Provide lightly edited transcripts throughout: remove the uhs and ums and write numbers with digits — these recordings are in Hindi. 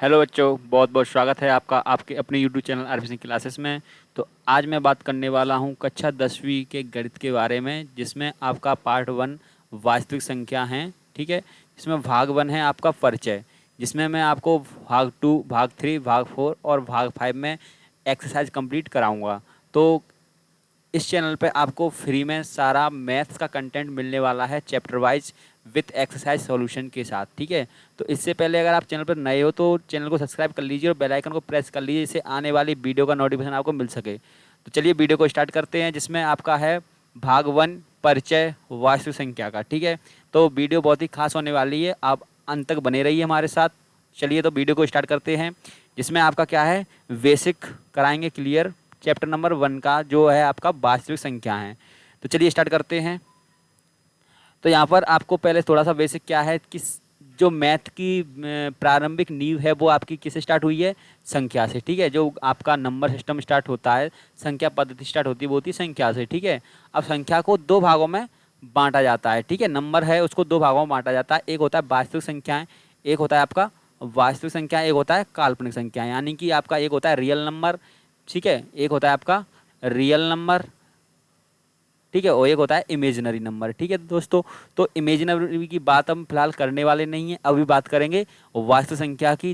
हेलो बच्चों, बहुत बहुत स्वागत है आपका आपके अपने यूट्यूब चैनल आरबीसी क्लासेस में। तो आज मैं बात करने वाला हूं कक्षा 10वीं के गणित के बारे में, जिसमें आपका पार्ट 1 वास्तविक संख्या है। ठीक है, इसमें भाग 1 है आपका परिचय, जिसमें मैं आपको भाग 2, भाग 3, भाग 4 और भाग 5 में एक्सरसाइज कंप्लीट कराऊंगा। तो इस चैनल पे आपको फ्री में सारा मैथ्स का कंटेंट मिलने वाला है, chapter wise with exercise solution के साथ। ठीक है, तो इससे पहले अगर आप चैनल पर नए हो तो चैनल को सब्सक्राइब कर लीजिए और बेल आइकन को प्रेस कर लीजिए, जिससे आने वाली वीडियो का नोटिफिकेशन आपको मिल सके। तो चलिए वीडियो को स्टार्ट करते हैं, जिसमें आपका है भाग 1 परिचय वास्तविक संख्या का। ठीक है, तो वीडियो बहुत ही खास होने वाली है, आप अंत तक बने रहिए हमारे साथ। चलिए तो वीडियो को स्टार्ट करते हैं, जिसमें आपका क्या है, बेसिक कराएंगे क्लियर चैप्टर नंबर 1 का, जो है आपका वास्तविक संख्या है। तो चलिए स्टार्ट करते हैं। तो यहाँ पर आपको पहले थोड़ा सा बेसिक क्या है कि जो मैथ की प्रारंभिक नींव है वो आपकी किससे स्टार्ट हुई है, संख्या से। ठीक है, जो आपका नंबर सिस्टम स्टार्ट होता है, संख्या पद्धति स्टार्ट होती है, वो होती है संख्या से। ठीक है, अब संख्या को दो भागों में बांटा जाता है। ठीक है, नंबर है उसको दो भागों में बांटा जाता है, एक होता है वास्तविक संख्याएं, एक होता है आपका वास्तविक संख्या, एक होता है काल्पनिक संख्या। यानी कि आपका एक होता है रियल नंबर, ठीक है, एक होता है आपका रियल नंबर, ठीक है, और एक होता है इमेजिनरी नंबर। ठीक है दोस्तों, तो इमेजिनरी की बात हम फिलहाल करने वाले नहीं है, अभी बात करेंगे वास्तविक संख्या की,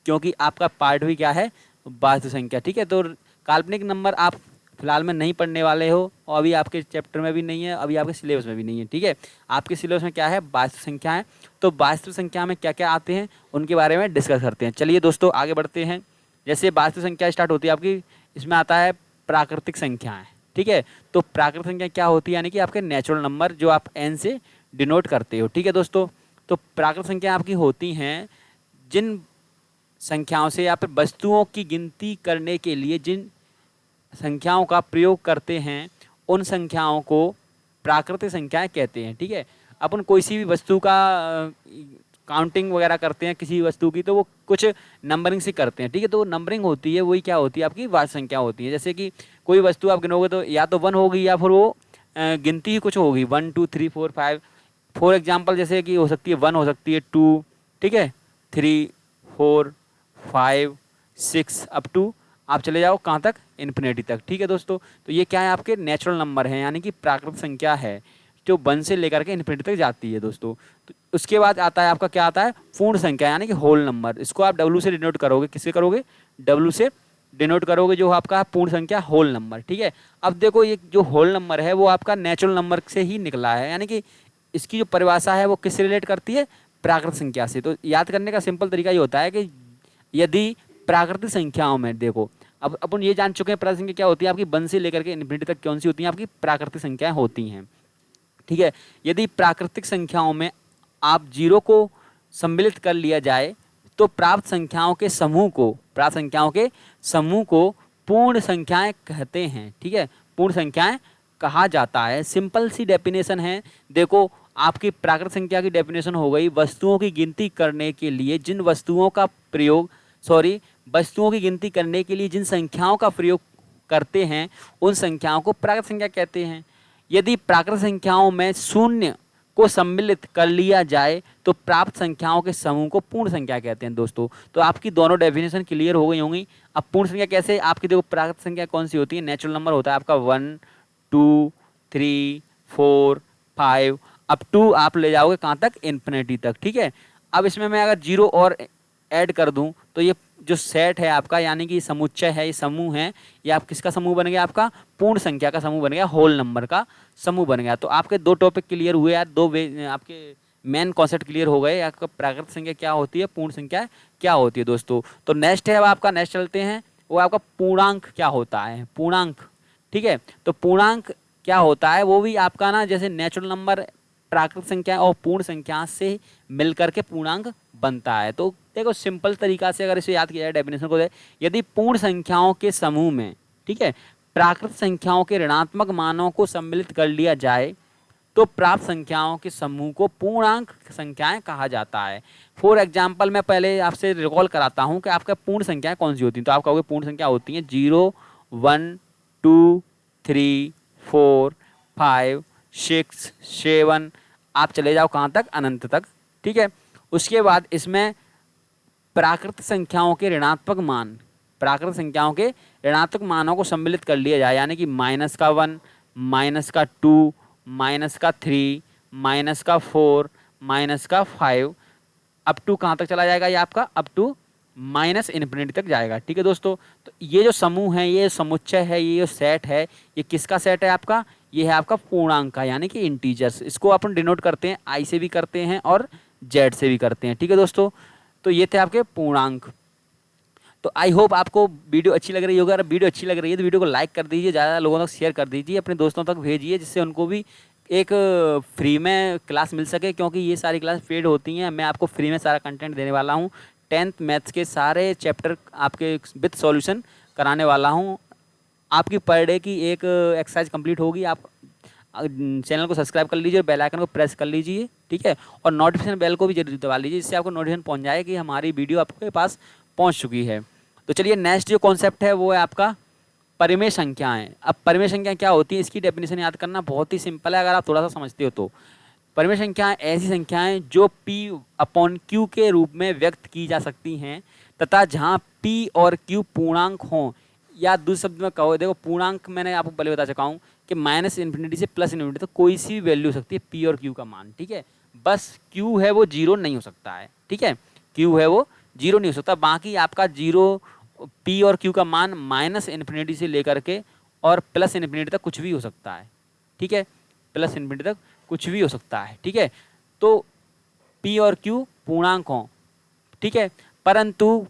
क्योंकि आपका पार्ट भी क्या है, वास्तविक संख्या। ठीक है, तो काल्पनिक नंबर आप फिलहाल में नहीं पढ़ने वाले हो, और अभी आपके चैप्टर में भी नहीं है, अभी आपके सिलेबस में भी नहीं है। ठीक है, आपके सिलेबस में क्या है, वास्तविक संख्या है। तो वास्तविक संख्या में क्या क्या आते हैं उनके बारे में डिस्कस करते हैं। चलिए दोस्तों आगे बढ़ते हैं। जैसे वास्तविक संख्या स्टार्ट होती है आपकी, इसमें आता है प्राकृतिक संख्याएं। ठीक है, तो प्राकृतिक संख्या क्या होती है, यानी कि आपके नेचुरल नंबर जो आप एन से डिनोट करते हो। ठीक है दोस्तों, तो प्राकृतिक संख्या आपकी होती हैं जिन संख्याओं से या फिर वस्तुओं की गिनती करने के लिए जिन संख्याओं का प्रयोग करते हैं, उन संख्याओं को प्राकृतिक संख्याएं कहते हैं। ठीक है, अपन कोई सी भी वस्तु का काउंटिंग वगैरह करते हैं किसी वस्तु की, तो वो कुछ नंबरिंग से करते हैं। ठीक है, तो वो नंबरिंग होती है, वही क्या होती है, आपकी वास्तविक संख्या होती है। जैसे कि कोई वस्तु आप गिनोगे तो या तो 1 होगी या फिर वो गिनती ही कुछ होगी, 1 2 3 4 5। फॉर एग्जाम्पल जैसे कि हो सकती है 1, हो सकती है 2, ठीक है, 3 4 5 6 अप टू आप चले जाओ कहाँ तक, इन्फिनिटी तक। ठीक है दोस्तों, तो ये क्या है, आपके नेचुरल नंबर हैं, यानी कि प्राकृतिक संख्या है, जो 1 से लेकर के इन्फिनिटी तक जाती है दोस्तों। तो उसके बाद आता है आपका क्या आता है, पूर्ण संख्या, यानी कि होल नंबर। इसको आप डब्ल्यू से डिनोट करोगे, किससे करोगे, डब्ल्यू से डिनोट करोगे, जो आपका पूर्ण संख्या होल नंबर। ठीक है, अब देखो ये जो होल नंबर है वो आपका नेचुरल नंबर से ही निकला है, यानी कि इसकी जो परिभाषा है वो किससे रिलेट करती है, प्राकृतिक संख्या से। तो याद करने का सिंपल तरीका ये होता है कि यदि प्राकृतिक संख्याओं में देखो, अब अपन ये जान चुके हैं प्राकृतिक संख्या क्या होती है, आपकी 1 से लेकर के इन्फिनिटी तक कौन सी होती है, आपकी प्राकृतिक संख्याएं होती हैं। ठीक है, यदि प्राकृतिक संख्याओं में आप जीरो को सम्मिलित कर लिया जाए तो प्राप्त संख्याओं के समूह को, प्राप्त संख्याओं के समूह को पूर्ण संख्याएं कहते हैं। ठीक है, पूर्ण संख्याएं कहा जाता है। सिंपल सी डेफिनेशन है, देखो आपकी प्राकृतिक संख्या की डेफिनेशन हो गई, वस्तुओं की गिनती करने के लिए जिन वस्तुओं का प्रयोग, सॉरी, वस्तुओं की गिनती करने के लिए जिन संख्याओं का प्रयोग करते हैं उन संख्याओं को प्राकृतिक संख्या कहते हैं। यदि प्राकृतिक संख्याओं में शून्य को सम्मिलित कर लिया जाए तो प्राप्त संख्याओं के समूह को पूर्ण संख्या कहते हैं दोस्तों। तो आपकी दोनों डेफिनेशन क्लियर हो गई होंगी। अब पूर्ण संख्या कैसे, आपकी देखो प्राकृतिक संख्या कौन सी होती है, नेचुरल नंबर होता है आपका 1 2 3 4 5 अप टू आप ले जाओगे कहाँ तक, इन्फिनिटी तक। ठीक है, अब इसमें मैं अगर जीरो और ऐड कर दूं तो ये जो सेट है आपका, यानी कि समुच्चय है, ये समूह है, ये आप किसका समूह बन गया, आपका पूर्ण संख्या का समूह बन गया, होल नंबर का समूह बन गया। तो आपके दो टॉपिक क्लियर हुए यार, दो आपके मेन कॉन्सेप्ट क्लियर हो गए, आपका प्राकृतिक संख्या क्या होती है, पूर्ण संख्या क्या होती है दोस्तों। तो नेक्स्ट है, अब आपका नेक्स्ट चलते हैं, वो आपका पूर्णांक क्या होता है, पूर्णांक। ठीक है, तो पूर्णांक क्या होता है, वो भी आपका ना जैसे नेचुरल नंबर, प्राकृतिक संख्या और पूर्ण संख्या से मिलकर के पूर्णांक बनता है। तो देखो सिंपल तरीका से अगर इसे याद किया जाए डेफिनेशन को, यदि पूर्ण संख्याओं के समूह में, ठीक है, प्राकृतिक संख्याओं के ऋणात्मक मानों को सम्मिलित कर लिया जाए तो प्राप्त संख्याओं के समूह को पूर्णांक संख्याएं कहा जाता है। फॉर एग्जाम्पल मैं पहले आपसे रिकॉल कराता हूं कि आपका पूर्ण संख्याएं कौन सी होती हैं। तो आप कहोगे पूर्ण संख्या होती हैं 0 1 2 3 4 5 6 7, आप चले जाओ कहाँ तक, अनंत तक। ठीक है, उसके बाद इसमें प्राकृत संख्याओं के ऋणात्मक मान, प्राकृत संख्याओं के ऋणात्मक मानों को सम्मिलित कर लिया जाए, यानी कि -1, -2, -3, -4, -5, अप टू कहाँ तक चला जाएगा ये आपका, अप टू -इन्फिनिटी तक जाएगा। ठीक है दोस्तों, तो ये जो समूह है, ये समुच्चय है, ये जो सेट है, ये किसका सेट है आपका, ये है आपका पूर्णांक का, यानी कि इंटीजर्स। इसको अपन डिनोट करते हैं आई से भी करते हैं और जेड से भी करते हैं। ठीक है दोस्तों, तो ये थे आपके पूर्णांक। तो आई होप आपको वीडियो अच्छी लग रही होगी। अगर वीडियो अच्छी लग रही है तो वीडियो को लाइक कर दीजिए, ज़्यादा लोगों तक शेयर कर दीजिए, अपने दोस्तों तक भेजिए, जिससे उनको भी एक फ्री में क्लास मिल सके, क्योंकि ये सारी क्लास पेड होती हैं। मैं आपको फ्री में सारा कंटेंट देने वाला हूँ। 10th मैथ्स के सारे चैप्टर आपके विथ सॉल्यूशन कराने वाला हूँ। आपकी पर डे की एक एक्सरसाइज कंप्लीट होगी। आप चैनल को सब्सक्राइब कर लीजिए, बेल आइकन को प्रेस कर लीजिए, ठीक है, और नोटिफिकेशन बेल को भी जरूर दबा लीजिए, जिससे आपको नोटिफिकेशन पहुंच जाए कि हमारी वीडियो आपके पास पहुंच चुकी है। तो चलिए, नेक्स्ट जो कॉन्सेप्ट है वो है आपका परिमेय संख्याएं। अब परिमेय संख्या क्या होती है, इसकी डेफिनेशन याद करना बहुत ही सिंपल है, अगर आप थोड़ा सा समझते हो तो। परिमेय संख्याएं ऐसी संख्याएं जो P/Q के रूप में व्यक्त की जा सकती हैं, तथा जहां P और Q पूर्णांक हों, या दूसरे शब्द में कहो, देखो पूर्णांक मैंने आपको पहले बता चुका हूँ कि -इन्फिनिटी से +इन्फिनिटी तक कोई सी भी वैल्यू हो सकती है P और Q का मान, ठीक है। बस Q है वो 0 नहीं हो सकता है, ठीक है, Q है वो 0 नहीं हो सकता। बाकी आपका 0 P और Q का मान -इन्फिनिटी से लेकर के और +इन्फिनिटी तक कुछ भी हो सकता है, ठीक है, +इन्फिनिटी तक कुछ भी हो सकता है, ठीक है। तो P और Q पूर्णांक हों, ठीक है, परंतु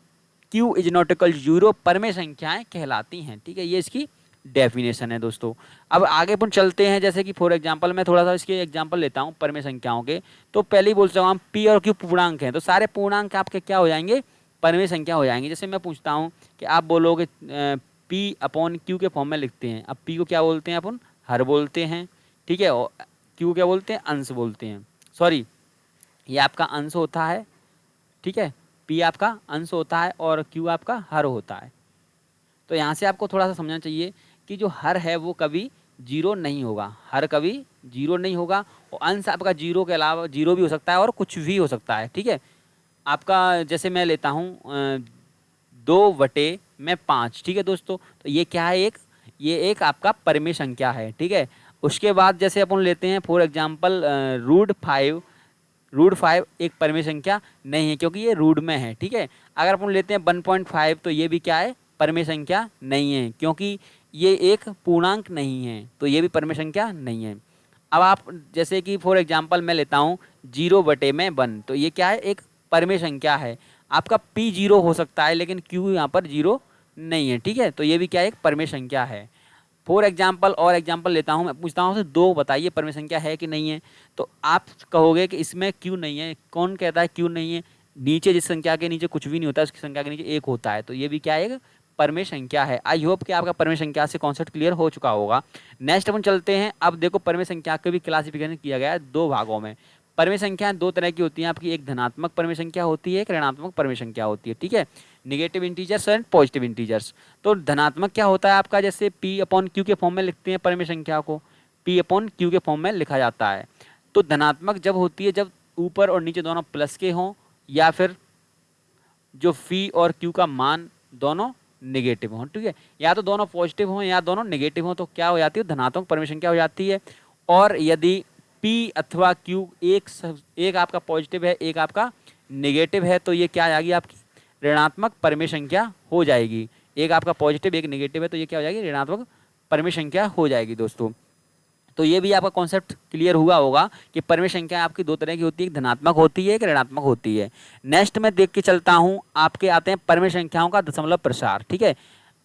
Q इज नॉट इक्वल 0 परिमेय संख्याएं कहलाती हैं, ठीक है। ये इसकी डेफिनेशन है दोस्तों। अब आगे अपन चलते हैं, जैसे कि फॉर एग्जांपल मैं थोड़ा सा इसके एग्जांपल लेता हूं परिमेय संख्याओं के। तो पहले ही बोल सकता हूँ P और Q पूर्णांक हैं, तो सारे पूर्णांक आपके क्या हो जाएंगे, परिमेय संख्या हो जाएंगे। जैसे मैं पूछता हूँ कि आप बोलोगे P/Q के फॉर्म में लिखते हैं। अब P को क्या बोलते हैं अपन, हर बोलते हैं, ठीक है, और Q क्या बोलते हैं, अंश बोलते हैं। सॉरी, ये आपका अंश होता है, ठीक है, P आपका अंश होता है और Q आपका हर होता है। तो यहाँ से आपको थोड़ा सा समझना चाहिए कि जो हर है वो कभी 0 नहीं होगा, हर कभी 0 नहीं होगा, और अंश आपका 0 के अलावा 0 भी हो सकता है और कुछ भी हो सकता है, ठीक है। आपका जैसे मैं लेता हूँ 2/5, ठीक है दोस्तों, तो ये क्या है, ये एक आपका परिमेय संख्या है, ठीक है। उसके बाद जैसे अपन लेते हैं फॉर एग्जांपल √5 एक परिमेय संख्या नहीं है, क्योंकि ये रूट में है, ठीक है। अगर अपन लेते हैं 1.5, तो ये भी क्या है, परिमेय संख्या नहीं है, क्योंकि ये एक पूर्णांक नहीं है, तो ये भी परिमेय संख्या नहीं है। अब आप जैसे कि फॉर एग्जांपल मैं लेता हूँ 0/1, तो ये क्या है, एक परिमेय संख्या है। आपका P 0 हो सकता है, लेकिन Q यहाँ पर 0 नहीं है, ठीक है, तो ये भी क्या है, एक परिमेय संख्या है। फॉर एग्जाम्पल और एग्जाम्पल लेता हूँ, मैं पूछता हूँ 2 बताइए परिमेय संख्या है कि नहीं है, तो आप कहोगे कि इसमें Q नहीं है। कौन कहता है Q नहीं है, नीचे जिस संख्या के नीचे कुछ भी नहीं होता, उसकी संख्या के नीचे 1 होता है, तो ये भी क्या है, एक परिमेय संख्या है। आई होप कि आपका परिमेय संख्या से कॉन्सेप्ट क्लियर हो चुका होगा। नेक्स्ट अपन चलते हैं। अब देखो, परिमेय संख्या का भी क्लासिफिकेशन किया गया है 2 भागों में। परिमेय संख्या 2 तरह की होती हैं आपकी, एक धनात्मक परिमेय संख्या होती है, एक ऋणात्मक परिमेय संख्या होती है, ठीक है, negative integers and positive integers. तो धनात्मक क्या होता है आपका, जैसे P/Q के फॉर्म में लिखते हैं परिमेय संख्या को, P/Q के फॉर्म में लिखा जाता है। तो धनात्मक जब होती है जब ऊपर और नीचे दोनों प्लस के हों, या फिर जो P और Q का मान दोनों नेगेटिव हों, ठीक है, या तो दोनों पॉजिटिव हों या दोनों नेगेटिव हों, तो क्या हो जाती है, धनात्मक परिमेय संख्या हो जाती है। और यदि P अथवा Q एक आपका पॉजिटिव है, एक आपका नेगेटिव है, तो ये क्या आ जाएगी, आपकी ऋणात्मक परिमेय संख्या हो जाएगी। एक आपका पॉजिटिव एक नेगेटिव है, तो ये क्या हो जाएगी, ऋणात्मक परिमेय संख्या हो जाएगी दोस्तों। तो ये भी आपका कॉन्सेप्ट क्लियर हुआ होगा कि परिमेय संख्या आपकी 2 तरह की होती है, एक धनात्मक होती है, एक ऋणात्मक होती है। नेक्स्ट में देख के चलता हूँ, आपके आते हैं परिमेय संख्याओं का दशमलव प्रसार, ठीक है।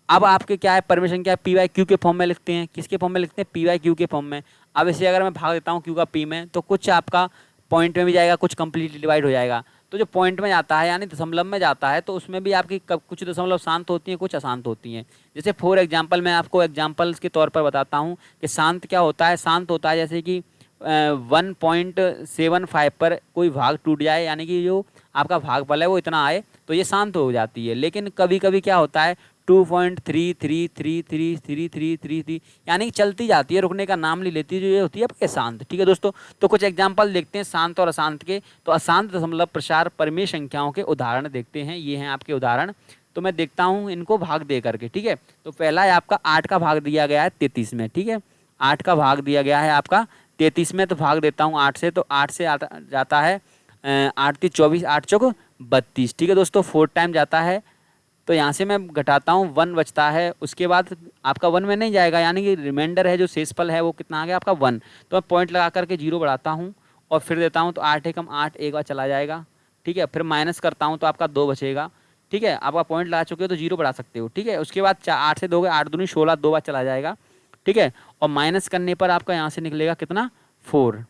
अब आपके क्या है, परिमेय संख्या P/Q के फॉर्म में लिखते हैं। किसके फॉर्म में लिखते हैं, P/Q के फॉर्म में। अब इसे अगर मैं भाग देता हूँ Q का P में, तो कुछ आपका पॉइंट में भी जाएगा, कुछ कंप्लीटली डिवाइड हो जाएगा। तो जो पॉइंट में जाता है यानी दशमलव में जाता है, तो उसमें भी आपकी कुछ दशमलव शांत होती हैं, कुछ अशांत होती हैं। जैसे फॉर एग्जांपल मैं आपको एग्जांपल्स के तौर पर बताता हूँ कि शांत क्या होता है। शांत होता है जैसे कि 1.75 पर कोई भाग टूट जाए, यानी कि जो आपका भागफल है वो इतना आए, तो ये शांत हो जाती है। लेकिन कभी कभी क्या होता है, 2.33333333 यानी कि चलती जाती है, रुकने का नाम नहीं लेती, जो ये होती है आपके शांत। ठीक है दोस्तों, तो कुछ एग्जाम्पल देखते हैं शांत और अशांत के। तो अशांत दशमलव प्रसार परिमेय संख्याओं के उदाहरण देखते हैं। ये हैं आपके उदाहरण, तो मैं देखता हूँ इनको भाग दे करके। ठीक है, तो पहला है आपका 8 का भाग दिया गया है 33 में। ठीक है, 8 का भाग दिया गया है आपका 33 में, तो भाग देता हूँ 8 से, तो 8 से जाता है 8 3 24, 8 चौक 32। ठीक है दोस्तों, 4 टाइम जाता है, तो यहाँ से मैं घटाता हूँ 1 बचता है। उसके बाद आपका 1 में नहीं जाएगा, यानी कि रिमाइंडर है जो शेषफल है वो कितना आ गया आपका 1। तो मैं पॉइंट लगा करके 0 बढ़ाता हूँ और फिर देता हूँ, तो 8 एकम 8 एक बार चला जाएगा। ठीक है, फिर माइनस करता हूँ तो आपका 2 बचेगा। ठीक है, आपका पॉइंट लगा चुके हो तो 0 बढ़ा सकते हो। ठीक है, उसके बाद 8 से 2 गए 8 दूनी 16, 2 बार चला जाएगा। ठीक है, और माइनस करने पर आपका यहाँ से निकलेगा कितना 4,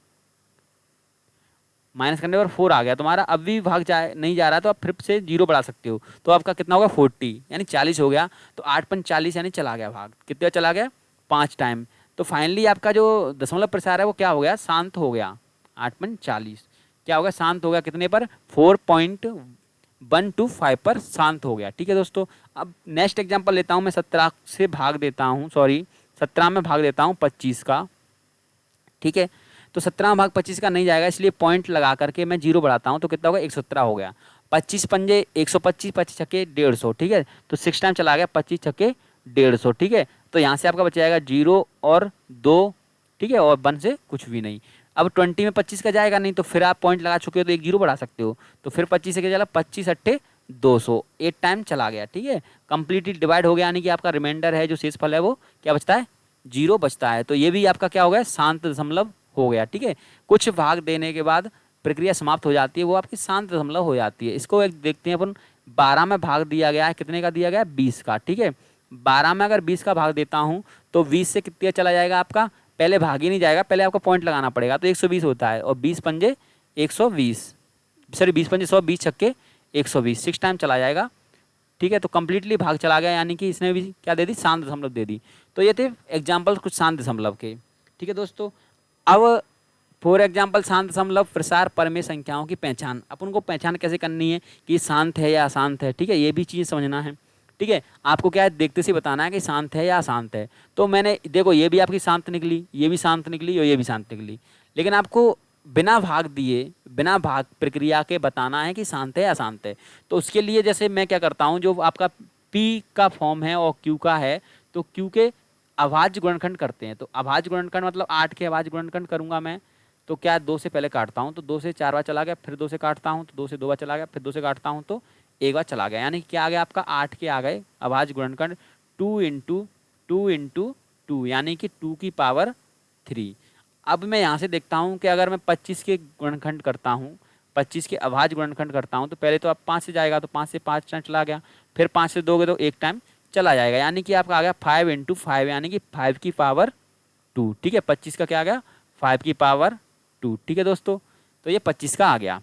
माइनस करने पर 4 आ गया तुम्हारा। अब भी भाग जाए नहीं जा रहा, तो आप फिर से 0 बढ़ा सकते हो, तो आपका कितना होगा 40, यानी 40 हो गया। तो 8 पंच 40 यानी चला गया भाग, कितने चला गया 5 टाइम। तो फाइनली आपका जो दशमलव प्रसार है वो क्या हो गया, शांत हो गया। 8 पंच 40 क्या हो गया, शांत हो गया, कितने पर 4.125 पर शांत हो गया। ठीक है दोस्तों, अब नेक्स्ट एग्जाम्पल लेता हूँ मैं 17 से भाग देता हूँ, सॉरी 17 में भाग देता हूँ 25 का। ठीक है, तो 17 भाग 25 का नहीं जाएगा, इसलिए पॉइंट लगा करके मैं 0 बढ़ाता हूँ, तो कितना होगा 117 हो गया। 25 पंजे 125, 25 छक्के 150। ठीक है, तो 6 टाइम चला गया, 25 छक्के 150। ठीक है, तो यहाँ से आपका बच जाएगा 0 और 2। ठीक है, और 1 से कुछ भी नहीं। अब 20 में 25 का जाएगा नहीं, तो फिर आप पॉइंट लगा चुके हो तो 1 0 बढ़ा सकते हो, तो फिर 25 से क्या चला 25 अट्ठे 200, 8 टाइम चला गया। ठीक है, कंप्लीटली डिवाइड हो गया, यानी कि आपका रिमाइंडर है जो शेषफल है वो क्या बचता है 0 बचता है। तो ये भी आपका क्या हो गया, शांत दशमलव हो गया। ठीक है, कुछ भाग देने के बाद प्रक्रिया समाप्त हो जाती है, वो आपकी शांत दशमलव हो जाती है। इसको एक देखते हैं अपन, 12 में भाग दिया गया है, कितने का दिया गया है 20 का। ठीक है, 12 में अगर 20 का भाग देता हूँ तो 20 से कितने चला जाएगा आपका, पहले भाग ही नहीं जाएगा, पहले आपको पॉइंट लगाना पड़ेगा, तो 120 होता है, और 20 पंजे 120, सॉरी 20 पंजे 100, 20 छक्के 120, 6 टाइम चला जाएगा। ठीक है, तो कंप्लीटली भाग चला गया, यानी कि इसने भी क्या दे दी, शांत दशमलव दे दी। तो ये थे एग्जाम्पल कुछ शांत दशमलव के। ठीक है दोस्तों, अब फॉर एग्जाम्पल शांत दशमलव प्रसार परमेय संख्याओं की पहचान, अपन को पहचान कैसे करनी है कि शांत है या अशांत है। ठीक है, ये भी चीज़ समझना है। ठीक है, आपको क्या है देखते से बताना है कि शांत है या अशांत है। तो मैंने देखो ये भी आपकी शांत निकली, ये भी शांत निकली और ये भी शांत निकली, लेकिन आपको बिना भाग दिए, बिना भाग प्रक्रिया के बताना है कि शांत है या अशांत है। तो उसके लिए जैसे मैं क्या करता हूँ, जो आपका पी का फॉर्म है और क्यू का है, तो क्यू के अभाज्य गुणनखंड करते हैं। तो अभाज्य गुणनखंड मतलब 8 के अभाज्य गुणनखंड करूंगा मैं, तो क्या 2 से पहले काटता हूँ, तो 2 से 4 बार चला गया, फिर 2 से काटता हूँ तो 2 से 2 बार चला गया, फिर 2 से काटता हूँ तो 1 बार चला गया, यानी क्या आ गया आपका 8 के आ गए अभाज्य गुणनखंड 2 इंटू 2 इंटू 2, यानी कि 2 की पावर 3। अब मैं यहाँ से देखता हूँ कि अगर मैं 25 के गुणनखंड करता हूँ, 25 के अभाज्य गुणनखंड करता हूँ, तो पहले तो आप 5 से जाएगा, तो 5 से 5 टाइम चला गया, फिर 5 से दोगे तो 1 टाइम चला जाएगा, यानी कि आपका आ गया 5 इंटू 5, यानी कि 5 की पावर 2। ठीक है, 25 का क्या आ गया 5 की पावर 2। ठीक है दोस्तों, तो ये 25 का आ गया।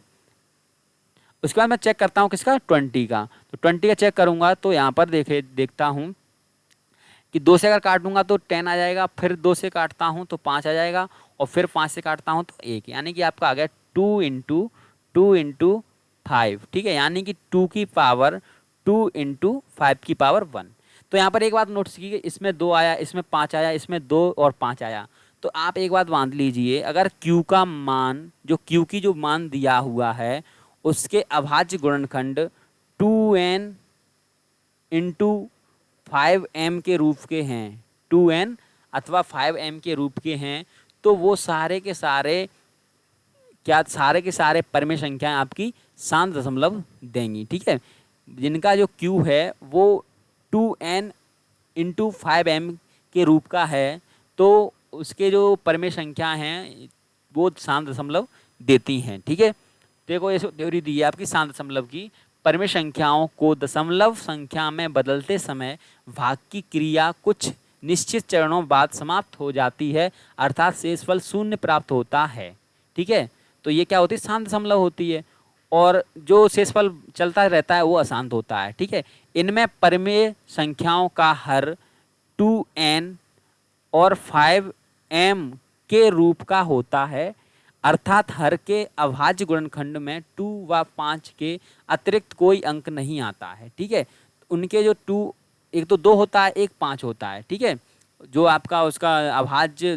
उसके बाद मैं चेक करता हूँ किसका 20 का, तो 20 का चेक करूँगा तो यहाँ पर देखता हूँ कि 2 से अगर काटूंगा तो 10 आ जाएगा, फिर 2 से काटता हूँ तो 5 आ जाएगा, और फिर 5 से काटता हूँ तो 1, यानी कि आपका आ गया 2 इंटू 5। ठीक है, यानी कि 2 की पावर 2 इंटू 5 की पावर 1। तो यहाँ पर एक बात नोटिस कीजिए, इसमें 2 आया, इसमें 5 आया, इसमें 2 और 5 आया। तो आप एक बात बांध लीजिए, अगर Q का मान, जो Q की जो मान दिया हुआ है उसके अभाज्य गुणनखंड 2n इंटू 5m के रूप के हैं, 2n अथवा 5m के रूप के हैं, तो वो सारे के सारे क्या, सारे के सारे परमेय संख्याएं आपकी शांत दशमलव देंगी। ठीक है, जिनका जो Q है वो 2n इंटू 5m के रूप का है, तो उसके जो परमेय संख्या हैं वो शांत दशमलव देती हैं। ठीक है, देखो ये थ्योरी दी है आपकी शांत दशमलव की, परमेय संख्याओं को दशमलव संख्या में बदलते समय भाग की क्रिया कुछ निश्चित चरणों बाद समाप्त हो जाती है, अर्थात शेषफल 0 प्राप्त होता है। ठीक है, तो ये क्या होती है, शांत दशमलव होती है, और जो शेषफल चलता रहता है वो अशांत होता है। ठीक है, इनमें परमेय संख्याओं का हर 2n और 5m के रूप का होता है, अर्थात हर के अभाज्य गुणनखंड में 2 व 5 के अतिरिक्त कोई अंक नहीं आता है। ठीक है, उनके जो 2 एक तो 2 होता है, एक 5 होता है, ठीक है। जो आपका उसका अभाज्य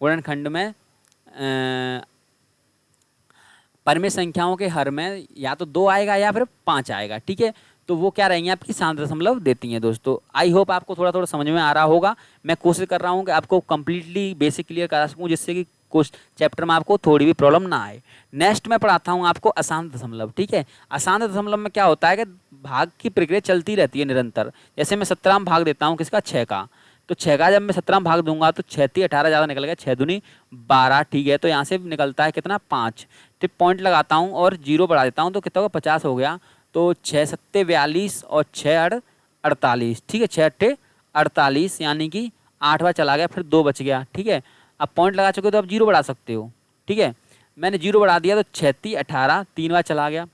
गुणनखंड में परिमेय संख्याओं के हर में या तो 2 आएगा या फिर 5 आएगा, ठीक है। तो वो क्या रहेंगे, आपकी शांत दशमलव देती हैं दोस्तों। आई होप आपको थोड़ा थोड़ा समझ में आ रहा होगा। मैं कोशिश कर रहा हूँ कि आपको कंप्लीटली बेसिक क्लियर करा सकूँ, जिससे कि कुछ चैप्टर में आपको थोड़ी भी प्रॉब्लम ना आए। नेक्स्ट मैं पढ़ाता हूँ आपको अशांत दशमलव, ठीक है। अशांत दशमलव में क्या होता है कि भाग की प्रक्रिया चलती रहती है निरंतर। जैसे मैं 17 में भाग देता हूँ किसका, 6 का, तो 6 का जब मैं 17 में भाग दूंगा तो 6 × 18 ज़्यादा निकल गया, 6 दूनी 12, ठीक है। तो यहाँ से निकलता है कितना, 5। तो पॉइंट लगाता हूँ और 0 बढ़ा देता हूँ तो कितना होगा, 50 हो गया। तो 6 × 7 = 42 और 6 × 8 = 48, ठीक है। 6 × 8 = 48, यानी कि 8 बार चला गया, फिर 2 बच गया, ठीक है। अब पॉइंट लगा चुके हो तो अब 0 बढ़ा सकते हो, ठीक है। मैंने 0 बढ़ा दिया तो 6 × 3 = 18, 3 बार चला गया,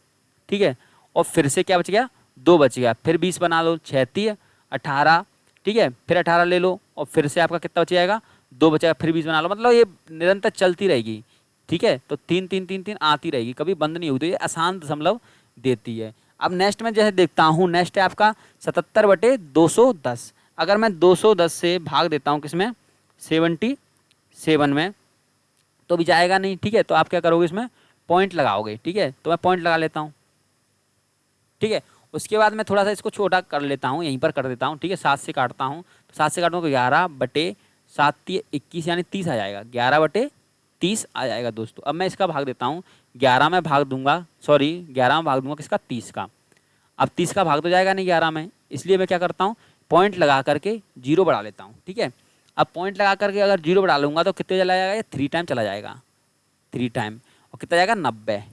ठीक है। और फिर से क्या बच गया, 2 बच गया, फिर 20 बना लो, 6 × 3 = 18, ठीक है। फिर 18 ले लो और फिर से आपका कितना बच जाएगा, 2 बचेगा, फिर 20 बना लो। मतलब ये निरंतर चलती रहेगी, ठीक है। तो 3 3 3 3 आती रहेगी, कभी बंद नहीं होती, ये अशांत दशमलव देती है। अब नेक्स्ट में जैसे देखता हूँ, नेक्स्ट है आपका 77/210। अगर मैं 210 से भाग देता हूँ किसमें, 77 में, तो भी जाएगा नहीं, ठीक है। तो आप क्या करोगे, इसमें पॉइंट लगाओगे, ठीक है। तो मैं पॉइंट लगा लेता हूँ, ठीक है। उसके बाद मैं थोड़ा सा इसको छोटा कर लेता हूँ, यहीं पर कर देता हूँ, ठीक है। 7 से काटता हूँ, तो 7 से काटूँ तो 11/7 × 21 यानी 30 आ जाएगा, 11/30 आ जाएगा दोस्तों। अब मैं इसका भाग देता हूँ, 11 में भाग दूंगा, सॉरी 11 में भाग दूंगा किसका, 30 का। अब 30 का भाग तो जाएगा नहीं 11 में, इसलिए मैं क्या करता हूँ, पॉइंट लगा करके 0 बढ़ा लेता हूँ, ठीक है। अब पॉइंट लगा करके अगर 0 बढ़ा लूंगा तो कितने चला जाएगा, ये 3 टाइम चला जाएगा, 3 टाइम, और कितना जाएगा, 90,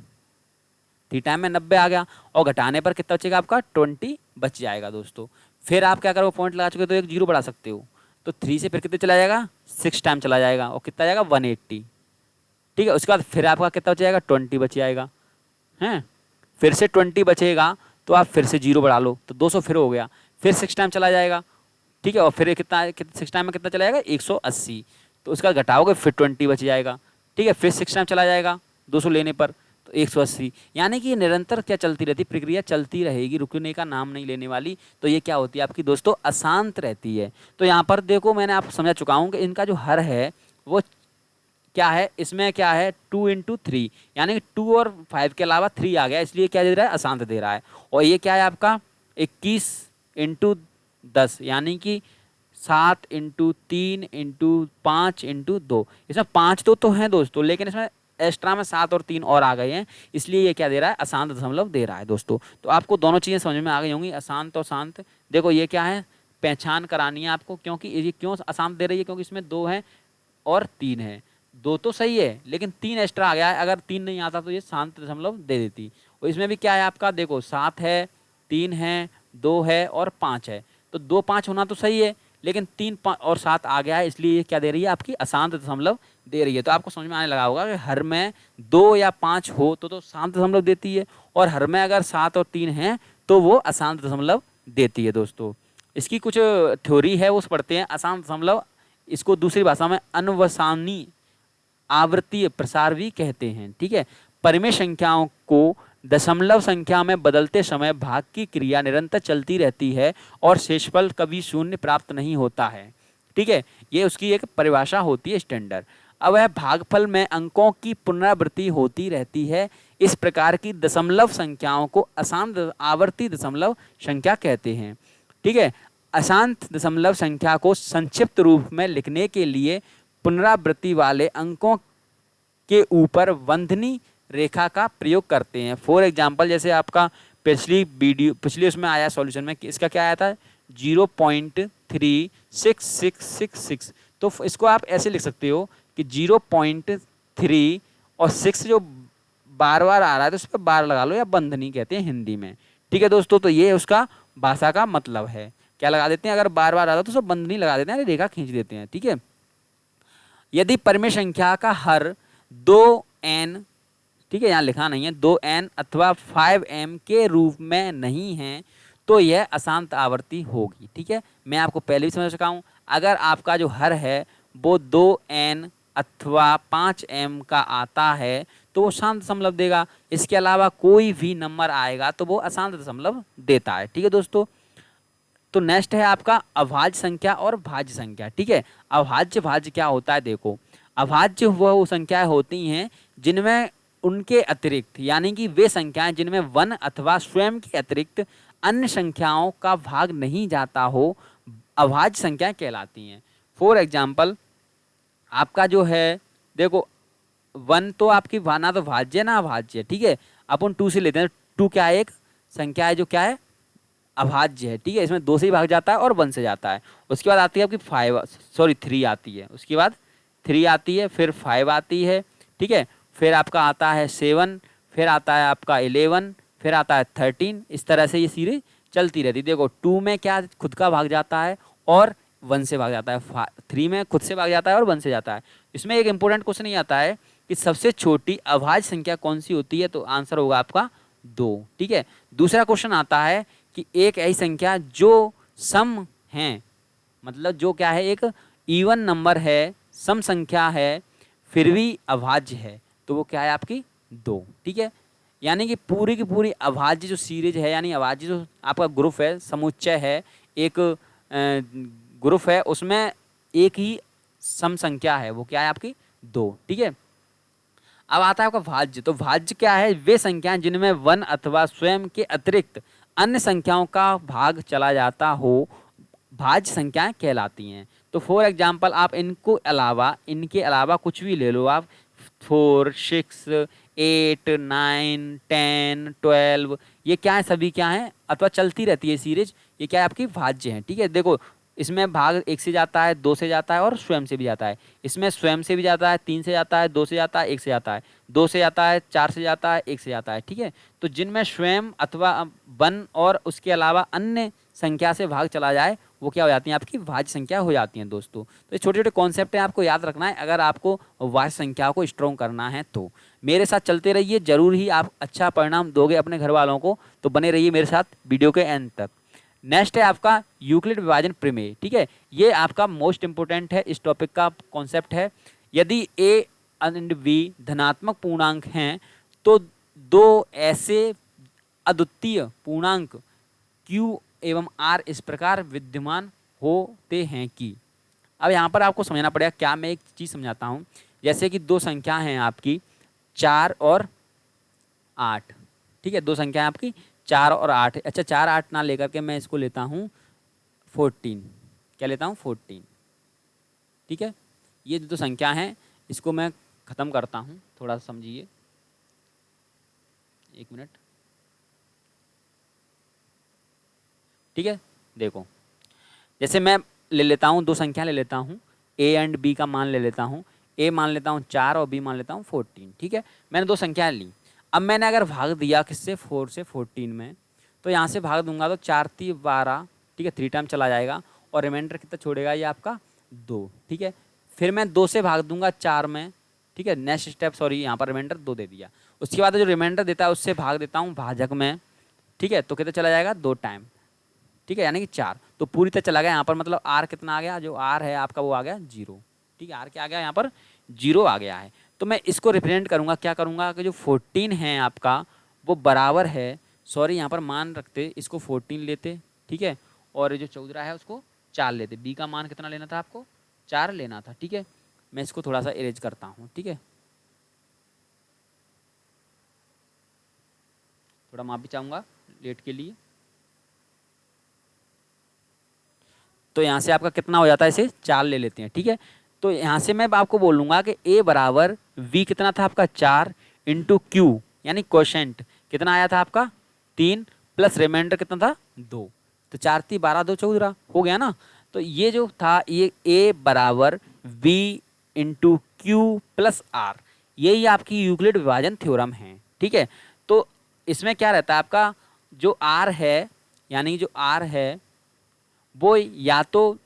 3 टाइम में 90 आ गया। और घटाने पर कितना बचेगा आपका, 20 बच जाएगा दोस्तों। फिर आप क्या करोगे, पॉइंट लगा चुके तो एक 0 बढ़ा सकते हो, तो 3 से फिर कितने चला जाएगा, 6 टाइम चला जाएगा, और कितना जाएगा, 180, ठीक है। उसके बाद फिर आपका कितना बच जाएगा, 20 बच जाएगा, हैं। फिर से 20 बचेगा तो आप फिर से 0 बढ़ा लो, तो 200 फिर हो गया, फिर 6 टाइम चला जाएगा, ठीक है। और फिर कितना 6 टाइम में कितना चला जाएगा, 180, तो उसका घटाओगे फिर 20 बच जाएगा, ठीक है। फिर 6 टाइम चला जाएगा 200 लेने पर, तो 180, यानी कि ये निरंतर क्या चलती रहती, प्रक्रिया चलती रहेगी, रुकने का नाम नहीं लेने वाली। तो ये क्या होती है आपकी दोस्तों, अशांत रहती है। तो यहाँ पर देखो मैंने आपको समझा चुका हूँ कि इनका जो हर है वो क्या है, इसमें क्या है, 2 × 3, यानी कि 2 और 5 के अलावा 3 आ गया, इसलिए क्या दे रहा है, अशांत दे रहा है। और ये क्या है आपका 21 × 10, यानी कि 7 × 3 × 5 × 2, इसमें 5 तो हैं दोस्तों, लेकिन इसमें एक्स्ट्रा में 7 और 3 और आ गए हैं, इसलिए ये क्या दे रहा है, अशांत दशमलव दे रहा है दोस्तों। तो आपको दोनों चीज़ें समझ में आ गई होंगी, अशांत और शांत। देखो ये क्या है, पहचान करानी है आपको, क्योंकि ये क्यों अशांत दे रही है, क्योंकि इसमें 2 है और 3 है। 2 तो सही है, लेकिन 3 एक्स्ट्रा आ गया है, अगर 3 नहीं आता तो ये शांत दशमलव दे देती। और इसमें भी क्या है आपका, देखो 7 है, 3 है, 2 है और 5 है, तो 2 5 होना तो सही है, लेकिन 3 और 7 आ गया है, इसलिए ये क्या दे रही है, आपकी अशांत दशमलव दे रही है। तो आपको समझ में आने लगा होगा कि हर में 2 या 5 हो तो शांत दशमलव देती है, और हर में अगर 7 और 3 हैं तो वो अशांत दशमलव देती है दोस्तों। इसकी कुछ थ्योरी है वो पढ़ते हैं। अशांत दशमलव, इसको दूसरी भाषा में अनवसानी आवृत्तीय प्रसार भी कहते हैं, ठीक है। परिमेय संख्याओं को दशमलव संख्या में बदलते समय भाग की क्रिया निरंतर चलती रहती है और शेषफल कभी शून्य प्राप्त नहीं होता है, ठीक है। ये उसकी एक परिभाषा होती है स्टैंडर्ड। अब वह भागफल में अंकों की पुनरावृत्ति होती रहती है। इस प्रकार की दशमलव संख्याओं को अशांत आवर्ती दशमलव संख्या कहते हैं, ठीक है। अशांत दशमलव संख्या को संक्षिप्त रूप में लिखने के लिए पुनरावृत्ति वाले अंकों के ऊपर वंधनी रेखा का प्रयोग करते हैं। फॉर एग्जाम्पल, जैसे आपका पिछली उसमें आया सॉल्यूशन में, इसका क्या आया था, 0.3666, तो इसको आप ऐसे लिख सकते हो कि 0.3 और 6 जो बार बार आ रहा है तो उस पर बार लगा लो, या बंधनी कहते हैं हिंदी में, ठीक है दोस्तों। तो ये उसका भाषा का मतलब है, क्या लगा देते हैं, अगर बार बार आ रहा है तो सब बंधनी लगा देते हैं, रेखा खींच देते हैं, ठीक है। यदि परिमेय संख्या का हर 2n, ठीक है, यहाँ लिखा नहीं है, 2n अथवा 5m के रूप में नहीं है तो यह अशांत आवर्ती होगी, ठीक है। मैं आपको पहले भी समझ चुका हूँ, अगर आपका जो हर है वो 2n अथवा 5m का आता है तो वो शांत दशमलव देगा, इसके अलावा कोई भी नंबर आएगा तो वो अशांत दशमलव देता है, ठीक है दोस्तों। तो नेक्स्ट है आपका अभाज्य संख्या और भाज्य संख्या। ठीक है, अभाज्य भाज्य क्या होता है, देखो अभाज्य वो संख्याएं होती हैं जिनमें उनके अतिरिक्त, यानी कि वे संख्याएं जिनमें वन अथवा स्वयं के अतिरिक्त अन्य संख्याओं का भाग नहीं जाता हो, अभाज्य संख्याएं कहलाती हैं। फॉर एग्जाम्पल आपका जो है, देखो वन तो आपकी ना तो भाज्य ना अभाज्य, ठीक है, अपन टू से लेते हैं। टू क्या है, एक संख्या है जो क्या है, अभाज्य है। ठीक है, इसमें दो से ही भाग जाता है और वन से जाता है। उसके बाद आती है आपकी फाइव, सॉरी थ्री आती है, उसके बाद थ्री आती है, फिर फाइव आती है। ठीक है, फिर आपका आता है सेवन, फिर आता है आपका 11, फिर आता है 13। इस तरह से ये सीरीज चलती रहती है। देखो टू में क्या खुद का भाग जाता है और वन से भाग जाता है, थ्री में खुद से भाग जाता है और वन से जाता है। इसमें एक इंपॉर्टेंट क्वेश्चन ये आता है कि सबसे छोटी अभाज्य संख्या कौन सी होती है, तो आंसर होगा आपका दो। ठीक है, दूसरा क्वेश्चन आता है कि एक ऐसी संख्या जो सम है, मतलब जो क्या है, एक इवन नंबर है, सम संख्या है, फिर भी अभाज्य है, तो वो क्या है आपकी दो। ठीक है, यानी कि पूरी की पूरी अभाज्य जो सीरीज है, यानी अभाज्य जो आपका ग्रुप है, समुच्चय है, एक ग्रुप है, उसमें एक ही सम संख्या है, वो क्या है आपकी दो। ठीक है, अब आता है आपका भाज्य। तो भाज्य क्या है, वे संख्याएं जिनमें वन अथवा स्वयं के अतिरिक्त अन्य संख्याओं का भाग चला जाता हो, भाज्य संख्याएं कहलाती हैं। तो फॉर एग्जाम्पल आप इनके अलावा कुछ भी ले लो आप, 4, 6, 8, 9, 10, 12, ये क्या है, सभी क्या है अथवा चलती रहती है सीरीज, ये क्या है आपकी भाज्य है। ठीक है, देखो इसमें भाग एक से जाता है, दो से जाता है और स्वयं से भी जाता है। इसमें स्वयं से भी जाता है, तीन से जाता है, दो से जाता है, एक से जाता है, दो से जाता है, चार से जाता है, एक से जाता है। ठीक है, तो जिनमें स्वयं अथवा वन और उसके अलावा अन्य संख्या से भाग चला जाए, वो क्या हो जाती हैं आपकी भाज्य संख्या हो जाती हैं दोस्तों। तो ये छोटे छोटे कॉन्सेप्ट हैं, आपको याद रखना है अगर आपको भाज्य संख्या को स्ट्रॉन्ग करना है। तो मेरे साथ चलते रहिए, जरूर ही आप अच्छा परिणाम दोगे अपने घर वालों को। तो बने रहिए मेरे साथ वीडियो के एंड तक। नेक्स्ट है आपका यूक्लिड विभाजन प्रमेय। ठीक है, ये आपका मोस्ट इंपोर्टेंट है, इस टॉपिक का कॉन्सेप्ट है। यदि ए एंड बी धनात्मक पूर्णांक हैं तो दो ऐसे अद्वितीय पूर्णांक Q एवं R इस प्रकार विद्यमान होते हैं कि, अब यहाँ पर आपको समझना पड़ेगा क्या, मैं एक चीज़ समझाता हूँ। जैसे कि दो संख्या हैं आपकी 4 और 8। ठीक है, दो संख्या है आपकी 4 और 8। अच्छा 4, 8 ना लेकर के मैं इसको लेता हूँ 14। क्या लेता हूँ 14। ठीक है, ये जो संख्या है इसको मैं ख़त्म करता हूँ, थोड़ा सा समझिए, एक मिनट। ठीक है, देखो जैसे मैं ले लेता हूँ, दो संख्या ले लेता हूँ, ए एंड बी का मान ले लेता हूँ। ए मान लेता हूँ 4 और बी मान लेता हूँ 14। ठीक है, मैंने दो संख्याएं ली। अब मैंने अगर भाग दिया किससे, 4 से 14 में, तो यहाँ से भाग दूंगा तो 4 3 12। ठीक है, 3 टाइम चला जाएगा और रिमाइंडर कितना छोड़ेगा ये आपका 2। ठीक है, फिर मैं 2 से भाग दूंगा 4 में। ठीक है, नेक्स्ट स्टेप, सॉरी यहाँ पर रिमाइंडर 2 दे दिया। उसके बाद जो रिमाइंडर देता है उससे भाग देता हूँ भाजक में। ठीक है, तो कितना चला जाएगा 2 टाइम। ठीक है, यानी कि 4, तो पूरी तरह चला गया यहाँ पर, मतलब आर कितना आ गया, जो आर है आपका वो आ गया 0। ठीक है, आर क्या आ गया यहाँ पर 0 आ गया है। तो मैं इसको रिप्रेजेंट करूँगा, क्या करूँगा कि जो 14 है आपका वो बराबर है, सॉरी यहाँ पर मान रखते, इसको 14 लेते। ठीक है, और जो 14 है उसको 4 लेते। बी का मान कितना लेना था आपको, 4 लेना था। ठीक है, मैं इसको थोड़ा सा इरेज करता हूँ। ठीक है, थोड़ा माफ़ी चाहूँगा लेट के लिए। तो यहाँ से आपका कितना हो जाता है, इसे 4 ले लेते हैं। ठीक है, तो यहाँ से मैं आपको बोलूँगा कि ए बराबर वी कितना था आपका 4 इंटू क्यू, यानी क्वोशेंट कितना आया था आपका 3 प्लस रिमाइंडर कितना था 2। तो 4 3 12 2 14 हो गया ना। तो ये जो था ये ए बराबर v into q plus r, यही आपकी यूक्लिड विभाजन थ्योरम है। ठीक है, तो इसमें क्या रहता है आपका, जो आर है, यानी जो आर है वो या तो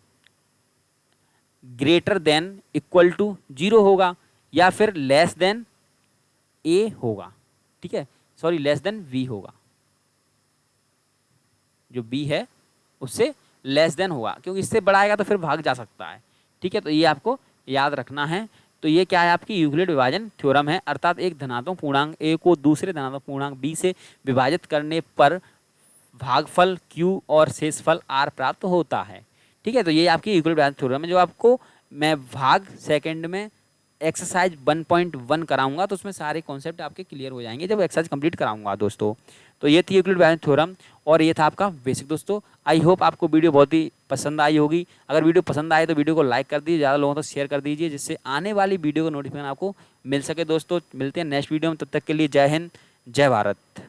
ग्रेटर देन इक्वल टू 0 होगा या फिर लेस देन ए होगा। ठीक है, सॉरी लेस देन वी होगा, जो बी है उससे लेस देन होगा, क्योंकि इससे बड़ा आएगा तो फिर भाग जा सकता है। ठीक है, तो ये आपको याद रखना है। तो ये क्या है आपकी यूक्लिड विभाजन थ्योरम है, अर्थात एक धनात्मक पूर्णांक ए को दूसरे धनात्मक पूर्णांक बी से विभाजित करने पर भागफल Q और शेषफल R प्राप्त होता है। ठीक है, तो ये आपकी इक्विलिब्रियम बैलेंस थ्योरम है, जो आपको मैं भाग सेकंड में एक्सरसाइज 1.1 कराऊंगा, तो उसमें सारे कॉन्सेप्ट आपके क्लियर हो जाएंगे जब एक्सरसाइज कंप्लीट कराऊंगा दोस्तों। तो ये थी इक्विलिब्रियम बैलेंस थ्योरम और ये था आपका बेसिक दोस्तों। आई होप आपको वीडियो बहुत ही पसंद आई होगी। अगर वीडियो पसंद आए तो वीडियो को लाइक कर दीजिए, ज़्यादा लोगों तक शेयर कर दीजिए, जिससे आने वाली वीडियो का नोटिफिकेशन आपको मिल सके। दोस्तों मिलते हैं नेक्स्ट वीडियो में, तब तक के लिए जय हिंद, जय भारत।